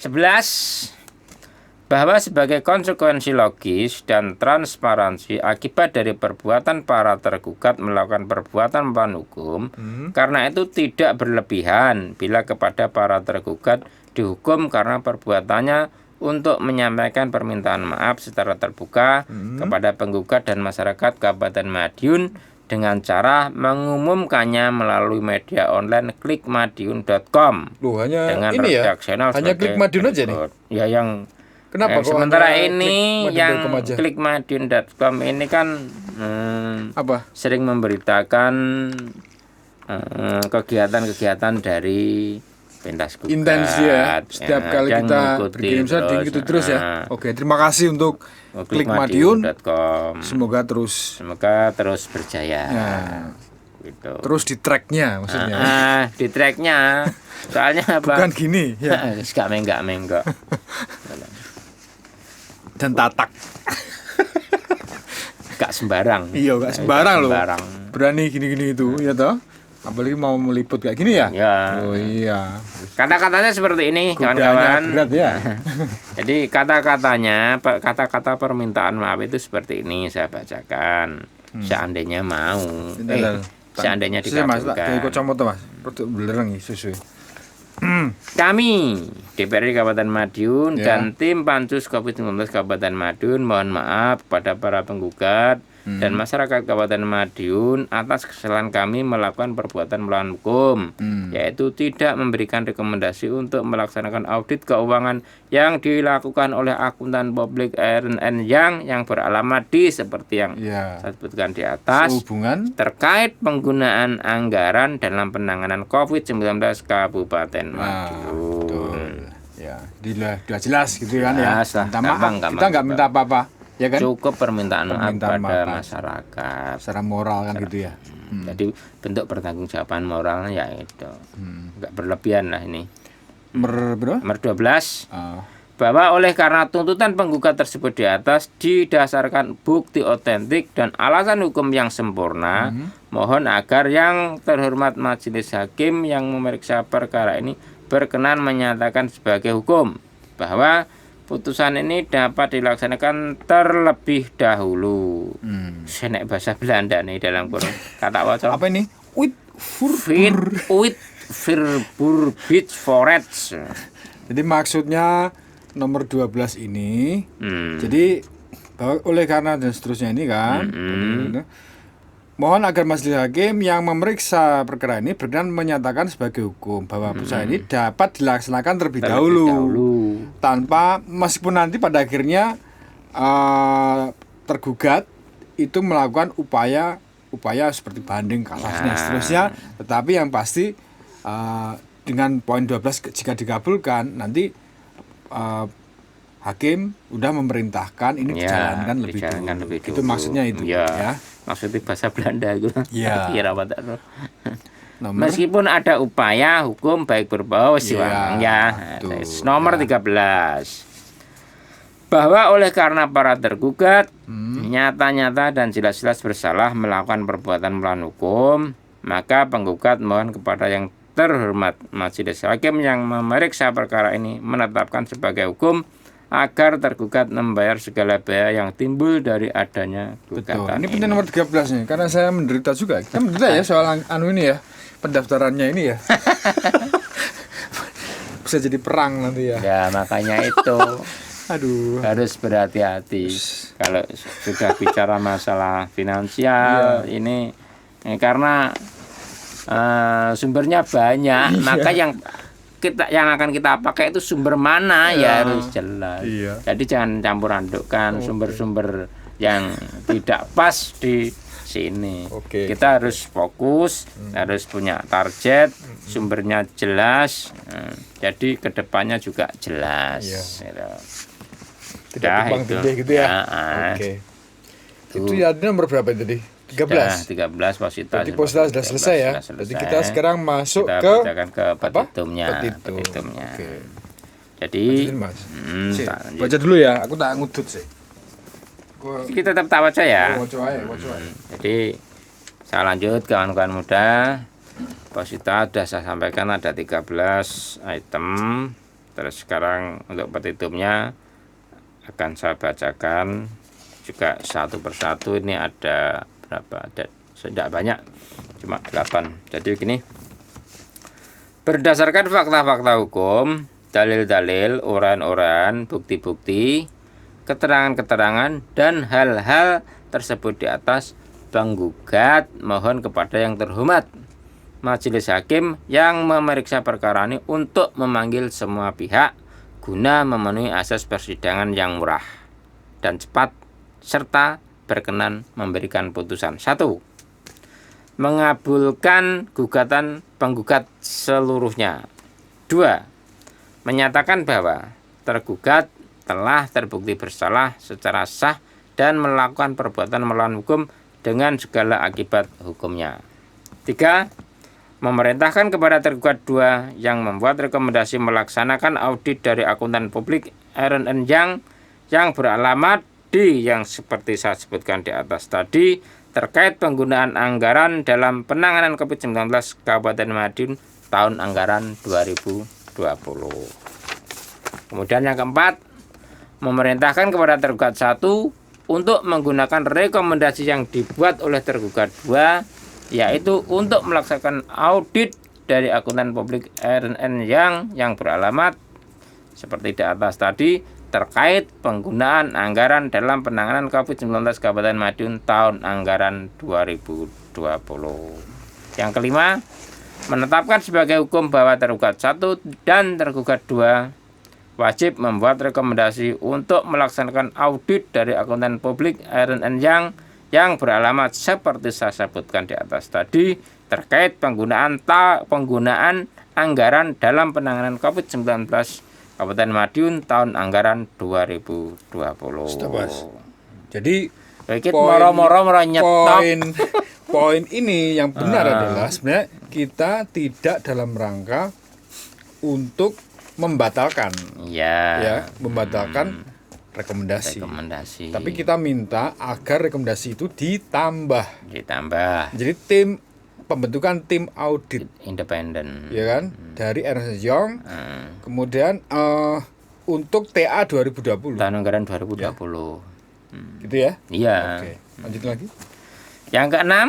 11. Bahwa sebagai konsekuensi logis dan transparansi akibat dari perbuatan para tergugat melakukan perbuatan melawan hukum, karena itu tidak berlebihan bila kepada para tergugat dihukum karena perbuatannya untuk menyampaikan permintaan maaf secara terbuka kepada penggugat dan masyarakat Kabupaten Madiun dengan cara mengumumkannya melalui media online klikmadiun.com. Loh, hanya dengan ini ya? redaksional Hanya sebagai Klik Madiun aja nih? berikut. Ya yang Kenapa kok sementara hanya ini yang klikmadiun.com aja? klikmadiun.com ini kan Apa? sering memberitakan kegiatan-kegiatan dari pentas gugat. Intens ya. Setiap kali yang kita ngikuti berkirim surat gitu terus ya. Oke, terima kasih untuk Klik Madiun. klikmadiun.com. Semoga terus berjaya. ya, Gitu. terus di tracknya maksudnya. Di tracknya. Soalnya apa? Bukan gini ya. Gak menggak. Dan tatak. Gak sembarang. Iya, gak sembarang loh. Sembarang. Berani gini-gini itu, ya toh? Apalagi mau meliput kayak gini ya? Ya. Oh iya. Kata-katanya seperti ini, Kudanya kawan-kawan. berat ya. Jadi kata-kata permintaan maaf itu seperti ini saya bacakan. Seandainya mau. Seandainya dikabulkan. Mas, ikut kacamata Mas. Rodok belereng susu. Kami DPRD Kabupaten Madiun Ya. dan tim Pansus COVID-19 Kabupaten Madiun mohon maaf kepada para penggugat dan masyarakat Kabupaten Madiun atas kesalahan kami melakukan perbuatan melawan hukum, yaitu tidak memberikan rekomendasi untuk melaksanakan audit keuangan yang dilakukan oleh akuntan publik Ernst & Young yang beralamat di seperti yang saya sebutkan di atas. Sehubungan Terkait penggunaan anggaran dalam penanganan COVID-19 Kabupaten Madiun. Ya, sudah jelas gitu kan ya. Minta maaf. Gampang, Kita nggak minta apa-apa, ya kan? Cukup permintaan maaf pada maaf masyarakat. Secara moral kan gitu ya. Jadi bentuk pertanggungjawaban moralnya ya itu. Nggak berlebihan lah ini. Nomor 12. Bahwa oleh karena tuntutan penggugat tersebut di atas didasarkan bukti otentik dan alasan hukum yang sempurna, mohon agar yang terhormat majelis hakim yang memeriksa perkara ini berkenan menyatakan sebagai hukum bahwa putusan ini dapat dilaksanakan terlebih dahulu. Senek bahasa Belanda nih dalam kurung kata waca. Apa ini? With Verbit Forets. Jadi maksudnya nomor 12 ini, jadi bahwa oleh karena dan seterusnya ini kan, mohon agar majelis hakim yang memeriksa perkara ini berkenan menyatakan sebagai hukum bahwa putusan ini dapat dilaksanakan terlebih dahulu tanpa meskipun nanti pada akhirnya tergugat itu melakukan upaya seperti banding kalah dan seterusnya, tetapi yang pasti dengan poin 12 jika dikabulkan nanti hakim udah memerintahkan ini dijalankan lebih dulu. Itu maksudnya itu ya. Maksudnya bahasa Belanda itu. Ya. Meskipun ada upaya hukum baik berbau nomor 13. Bahwa oleh karena para tergugat nyata-nyata dan jelas-jelas bersalah melakukan perbuatan melawan hukum, maka penggugat mohon kepada yang terhormat majelis hakim yang memeriksa perkara ini menetapkan sebagai hukum agar tergugat membayar segala biaya yang timbul dari adanya gugatan. Ini penting nomor 13 nih, karena saya menderita juga. Kita menderita ya soal ini ya, pendaftarannya ini ya. Bisa jadi perang nanti ya. Ya makanya itu. Aduh. Harus berhati-hati. Kalau sudah bicara masalah finansial ini karena sumbernya banyak, maka yang akan kita pakai itu sumber mana ya harus jelas. Jadi jangan campur adukkan sumber-sumber yang tidak pas di sini. Kita harus fokus, harus punya target, sumbernya jelas. Jadi kedepannya juga jelas. Tidak tumpang tindih gitu ya. Itu ya nomor berapa tadi? 13 posita. Jadi posita sudah selesai ya. Jadi kita sekarang masuk ke petitumnya. Jadi baca dulu ya, aku tak ngudut sih. Kita tetap tak baca ya. Jadi saya lanjut kawan-kawan muda. Posita sudah saya sampaikan ada 13 item. Terus sekarang untuk petitumnya akan saya bacakan juga satu persatu. Ini ada berapa? Tidak banyak, cuma 8. Jadi begini. Berdasarkan fakta-fakta hukum, dalil-dalil, uraian-uraian, bukti-bukti, keterangan-keterangan, dan hal-hal tersebut di atas, penggugat mohon kepada yang terhormat Majelis Hakim yang memeriksa perkara ini untuk memanggil semua pihak guna memenuhi asas persidangan yang murah dan cepat serta berkenan memberikan putusan. 1. Mengabulkan gugatan penggugat seluruhnya. 2. Menyatakan bahwa tergugat telah terbukti bersalah secara sah dan melakukan perbuatan melawan hukum dengan segala akibat hukumnya. 3. Memerintahkan kepada tergugat 2 yang membuat rekomendasi melaksanakan audit dari akuntan publik Ernst & Young yang beralamat di yang seperti saya sebutkan di atas tadi terkait penggunaan anggaran dalam penanganan COVID-19 Kabupaten Madiun tahun anggaran 2020. Kemudian yang keempat, memerintahkan kepada tergugat 1 untuk menggunakan rekomendasi yang dibuat oleh tergugat 2, yaitu untuk melaksanakan audit dari akuntan publik Ernst & Young yang beralamat seperti di atas tadi terkait penggunaan anggaran dalam penanganan COVID-19 Kabupaten Madiun tahun anggaran 2020. Yang kelima, menetapkan sebagai hukum bahwa tergugat 1 dan tergugat 2 wajib membuat rekomendasi untuk melaksanakan audit dari akuntan publik Ernst & Young yang beralamat seperti saya sebutkan di atas tadi terkait penggunaan anggaran dalam penanganan COVID-19 Kabupaten Madiun tahun anggaran 2020. Stop, Mas. Jadi poin ini yang benar adalah sebenarnya kita tidak dalam rangka untuk membatalkan, membatalkan rekomendasi. Tapi kita minta agar rekomendasi itu ditambah. Jadi pembentukan tim audit independen, ya kan, dari Ernst & Young. Kemudian untuk TA 2020. Tahun anggaran 2020. Ya. Gitu ya? Iya. Oke. Lanjut lagi. Yang keenam,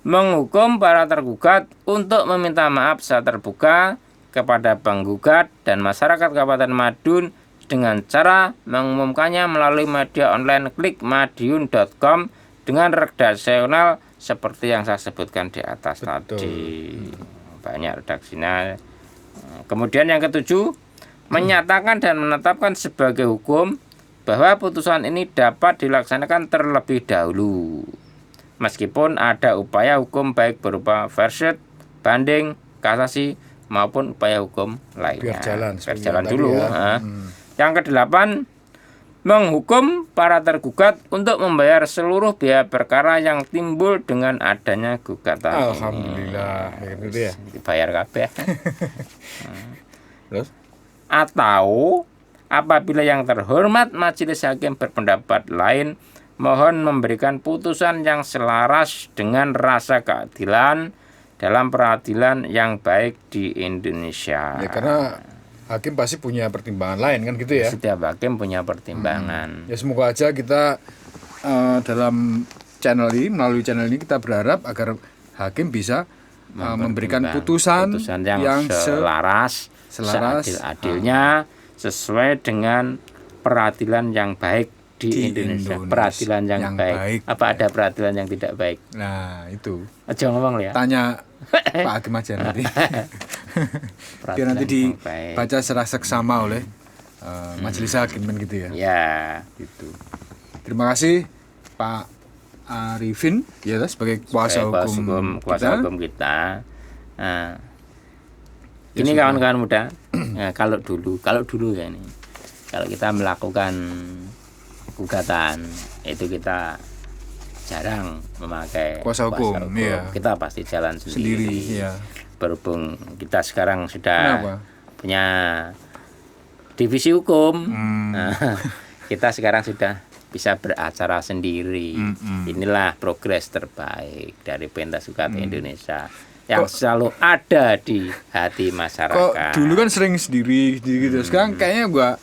menghukum para tergugat untuk meminta maaf secara terbuka kepada penggugat dan masyarakat Kabupaten Madiun dengan cara mengumumkannya melalui media online klikmadiun.com dengan redaksional seperti yang saya sebutkan di atas. Betul. Tadi. Banyak redaksinya. Kemudian yang ketujuh, menyatakan dan menetapkan sebagai hukum bahwa putusan ini dapat dilaksanakan terlebih dahulu meskipun ada upaya hukum baik berupa verset, banding, kasasi maupun upaya hukum lainnya. Biar jalan dulu. Ya. Yang kedelapan, menghukum para tergugat untuk membayar seluruh biaya perkara yang timbul dengan adanya gugatan. Alhamdulillah, gitu ya. Dibayar kabeh. Terus? Atau apabila yang terhormat Majelis Hakim berpendapat lain, mohon memberikan putusan yang selaras dengan rasa keadilan dalam peradilan yang baik di Indonesia. Ya, karena hakim pasti punya pertimbangan lain kan gitu ya. Setiap hakim punya pertimbangan. Ya semoga aja kita dalam melalui channel ini kita berharap agar hakim bisa memberikan putusan yang selaras seadil-adilnya sesuai dengan peradilan yang baik di Indonesia. Peradilan yang baik. Apa ada peradilan yang tidak baik? Nah, itu. Aja ngomong ya. Tanya Pak Hakim aja nanti. Biar nanti dibaca secara seksama oleh majelis hakim kan gitu ya. Ya, gitu. Terima kasih Pak Arifin ya sebagai kuasa hukum kita. Nah, ini kawan-kawan muda. Nah, kalau dulu ya ini. Kalau kita melakukan gugatan itu kita jarang memakai kuasa hukum. Iya. Kita pasti jalan sendiri. Iya. Berhubung kita sekarang sudah punya divisi hukum, nah, kita sekarang sudah bisa beracara sendiri. Inilah progres terbaik dari pentas gugatan Indonesia. yang selalu ada di hati masyarakat. Kok dulu kan sering sendiri gitu. Sekarang kayaknya gua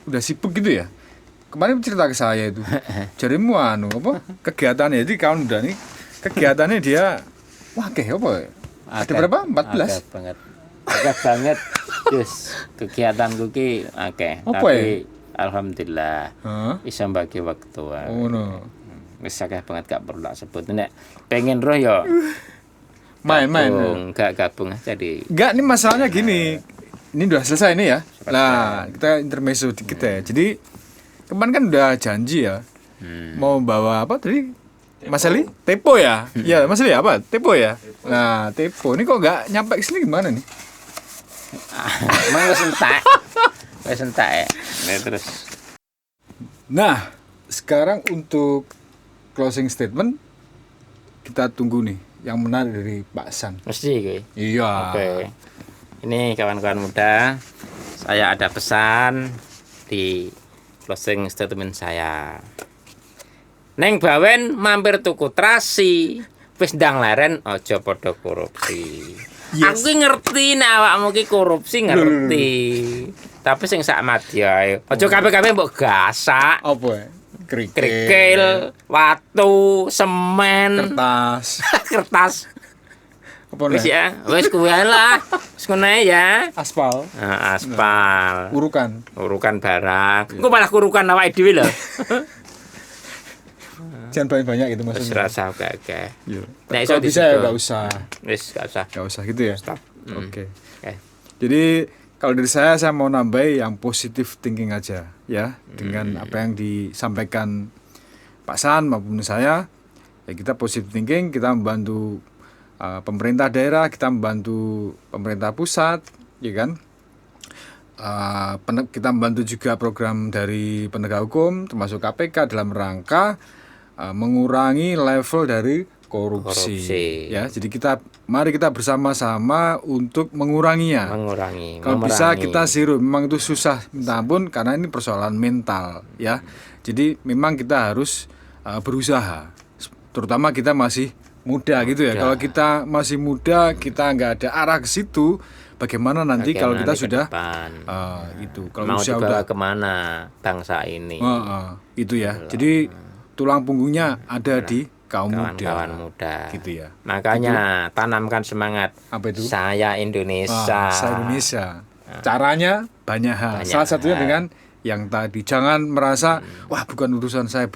udah sibuk gitu ya. Kemarin cerita ke saya itu. Jarimu kegiatannya, jadi kawan muda nih kegiatannya dia apa ya? Ada berapa? 14? Akeh banget. Yes, kegiatanku ki akeh. Tapi alhamdulillah bisa bagi waktu. Wis akeh banget gak perlu tak sebut. Nek pengen roh ya main. Enggak gabung aja di. Enggak, ini masalahnya gini. Ini udah selesai nih ya. Nah, kita intermezzo dikit ya. Jadi kemarin kan udah janji ya. Mau bawa apa tadi? Mas Ali? Tepo ya? Iya, Mas Ali apa? Tepo ya? Nah, Tepo. Ini kok enggak nyampe ke sini gimana nih? Emang wis entek ya. Nah, terus. Nah, sekarang untuk closing statement kita tunggu nih yang menarik dari Pak San. Mesti gue. Iya. Oke. Ini kawan-kawan muda, saya ada pesan di closing statement saya. Neng Bawen mampir tuku trasi, wis ndang leren aja padha korupsi. Yes. Aku ngerti nek awakmu ki korupsi ngerti. Tapi sing sak madya aja kabeh-kabeh mbok gasak. Apa? Krikil, watu, semen, kertas. Apa wis ya, wis kuwi lah. Wis ngono ya. Aspal. Nah, aspal. Urukan barang. Engko malah kurukan awake dhewe lho. Jangan banyak-banyak gitu maksudnya. Wis rasa akeh. Iya. Nek iso bisa ya enggak usah. Wis enggak usah gitu ya. Oke. Jadi kalau dari saya mau nambah yang positive thinking aja ya, dengan apa yang disampaikan Pak San maupun saya. Ya kita positive thinking, kita membantu pemerintah daerah, kita membantu pemerintah pusat, ya kan? Kita membantu juga program dari penegak hukum termasuk KPK dalam rangka mengurangi level dari korupsi. Ya, jadi mari kita bersama-sama untuk menguranginya. Kalau bisa kita zero. Memang itu susah minta ampun karena ini persoalan mental, ya. Jadi memang kita harus berusaha. Terutama kita masih muda gitu ya. Kalau kita masih muda, kita nggak ada arah ke situ. Bagaimana nanti kalau kita sudah itu? Kalau mau usia dibawa kemana bangsa ini? Itu ya. Jadi tulang punggungnya ada di kawan-kawan muda. Gitu ya. Makanya tanamkan semangat. Apa itu? Saya Indonesia. Saya Indonesia. Caranya banyak hal. Salah satunya dengan yang tadi, jangan merasa wah bukan urusan saya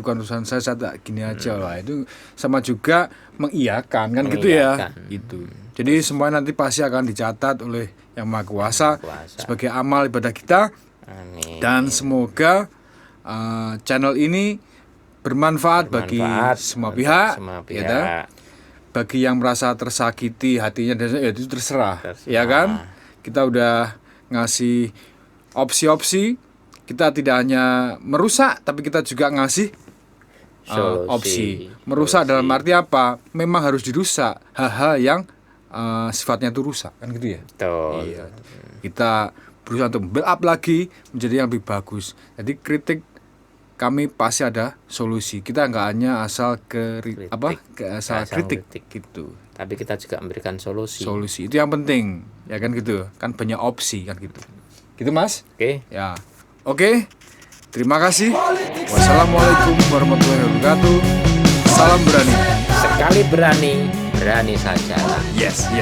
saya tak gini aja lah. Itu sama juga mengiyakan kan gitu ya. Itu. Jadi semua nanti pasti akan dicatat oleh Yang Maha Kuasa sebagai amal ibadah kita. Amin. Dan semoga channel ini bermanfaat bagi semua pihak. Ya, bagi yang merasa tersakiti hatinya, ya itu terserah. Ya kan? Kita udah ngasih opsi-opsi. Kita tidak hanya merusak, tapi kita juga ngasih opsi. Merusak dalam arti apa? Memang harus dirusak hal-hal yang sifatnya itu rusak, kan gitu ya. Betul. Iya. Kita berusaha untuk build up lagi menjadi yang lebih bagus. Jadi kritik kami pasti ada solusi. Kita nggak hanya asal kritik gitu. Tapi kita juga memberikan solusi. Solusi itu yang penting, ya kan gitu. Kan banyak opsi kan gitu. Gitu Mas? Oke. Ya. Oke. Terima kasih. Wassalamualaikum warahmatullahi wabarakatuh. Salam berani. Sekali berani, berani saja. Yes.